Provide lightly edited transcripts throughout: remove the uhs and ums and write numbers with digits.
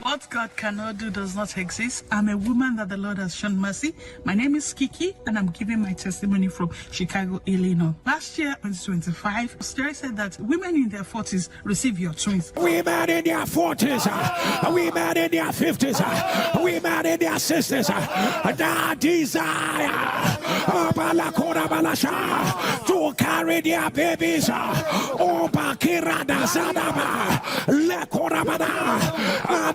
What God cannot do does not exist. I'm a woman that the Lord has shown mercy. My name is Kiki, and I'm giving my testimony from Chicago, Illinois. Last year, 2025, Jerry said that women in their 40s receive your twins. Women in their 40s, women in their 50s, women in their 60s, that desire to carry their babies.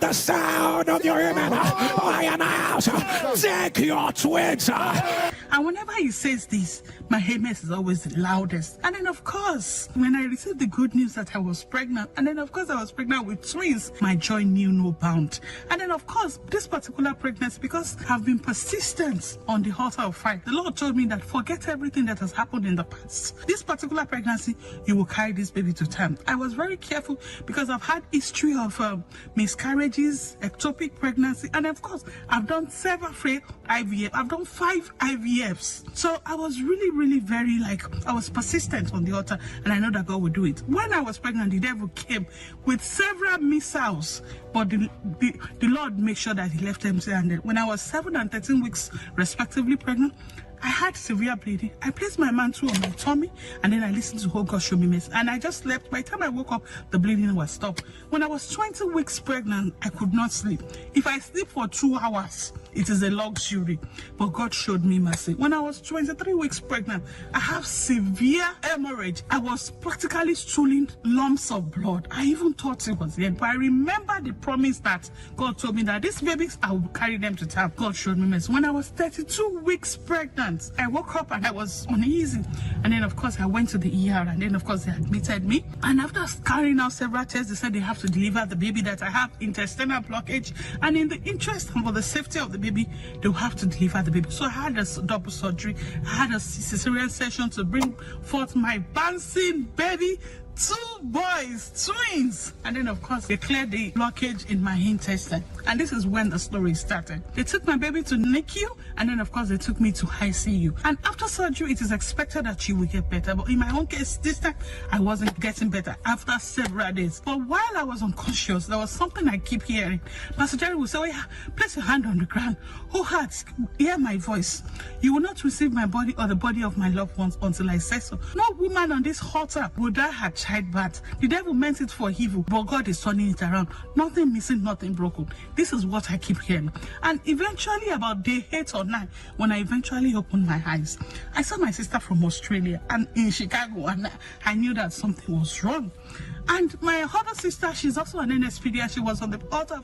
The sound of your amen, I announce, take your twins. And whenever he says this, my amen is always the loudest. And then, of course, when I received the good news that I was pregnant, and then, of course, I was pregnant with twins, my joy knew no bound. And then, of course, this particular pregnancy, because I've been persistent on the altar of fire, the Lord told me that forget everything that has happened in the past. This particular pregnancy, you will carry this baby to term. I was very careful because I've had history of miscarriages, ectopic pregnancy, and of course, I've done several failed IVF. I've done 5 IVFs. So I was really very I was persistent on the altar, and I know that God will do it. When I was pregnant, the devil came with several missiles, but the Lord made sure that he left empty-handed. When I was 7 and 13 weeks respectively pregnant, I had severe bleeding. I placed my mantle on my tummy, and then I listened to whole God show me mercy. And I just slept. By the time I woke up, the bleeding was stopped. When I was 20 weeks pregnant, I could not sleep. If I sleep for 2 hours, it is a luxury. But God showed me mercy. When I was 23 weeks pregnant, I have severe hemorrhage. I was practically stooling lumps of blood. I even thought it was the end. But I remember the promise that God told me that these babies, I will carry them to term. God showed me mercy. When I was 32 weeks pregnant, I woke up and I was uneasy. And then, of course, I went to the ER, and then, of course, they admitted me. And after carrying out several tests, they said they have to deliver the baby, that I have intestinal blockage. And in the interest and for the safety of the baby, they'll have to deliver the baby. So I had a double surgery. I had a cesarean session to bring forth my bouncing baby. 2 boys, twins. And then, of course, they cleared the blockage in my intestine. And this is when the story started. They took my baby to NICU, and then, of course, they took me to ICU. And after surgery, it is expected that she will get better. But in my own case, this time, I wasn't getting better after several days. But while I was unconscious, there was something I keep hearing. Pastor Jerry will say, oh yeah, place your hand on the ground. Who hearts, hear my voice. You will not receive my body or the body of my loved ones until I say so. No woman on this altar will die her childbirth. The devil meant it for evil, but God is turning it around. Nothing missing, nothing broken. This is what I keep hearing. And eventually, about day 8 or 9, when I eventually opened my eyes, I saw my sister from Australia and in Chicago, and I knew that something was wrong. And my other sister, she's also an NSPD, she was on the altar.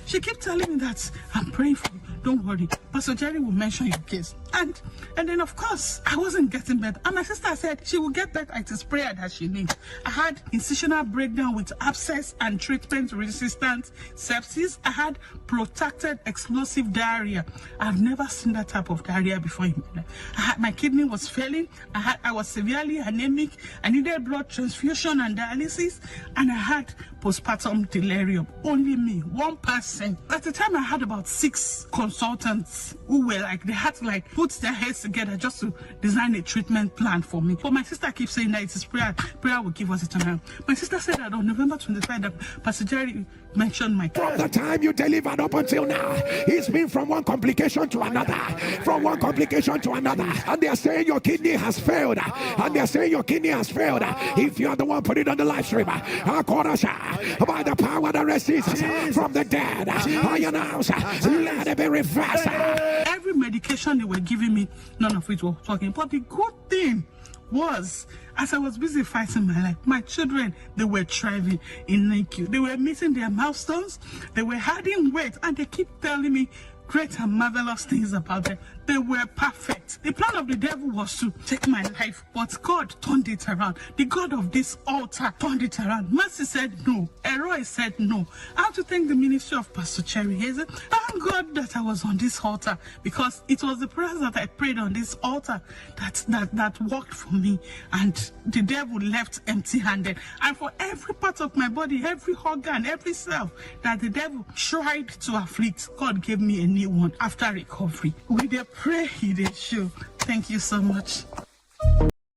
She kept telling me that I'm praying for you. Don't worry, Pastor Jerry will mention your case. And then, of course, I wasn't getting better. And my sister said she will get better. It is prayer that she needs. I had incisional breakdown with abscess and treatment-resistant sepsis. I had protracted explosive diarrhea. I've never seen that type of diarrhea before in my life. My kidney was failing. I was severely anemic. I needed blood transfusion and dialysis. And I had postpartum delirium. Only me, one person. At the time, I had about 6 consultants who were they had to put their heads together just to design a treatment plan for me. But my sister keeps saying that it is prayer. Prayer will give us eternal. My sister said that on November 25th, that Pastor Jerry mentioned my case. From the time you delivered up until now, it's been from one complication to another, from one complication to another. And they're saying your kidney has failed. And they're saying your kidney has failed. If you're the one, put it on the live stream. By the power that raised Jesus from the dead, I announce, let it be reversed. Every medication they were giving me, none of it was working. But the good thing was, as I was busy fighting my life, my children, they were thriving in NICU. They were meeting their milestones, they were adding weight, and they keep telling me great and marvelous things about them. They were perfect. The plan of the devil was to take my life, but God turned it around. The God of this altar turned it around. Mercy said no. Eroi said no. I have to thank the ministry of Pastor Cherry Hazel. Thank God that I was on this altar, because it was the prayers that I prayed on this altar that worked for me, and the devil left empty-handed. And for every part of my body, every organ, every cell that the devil tried to afflict, God gave me a new one after recovery. We did pray, he did show. Thank you so much.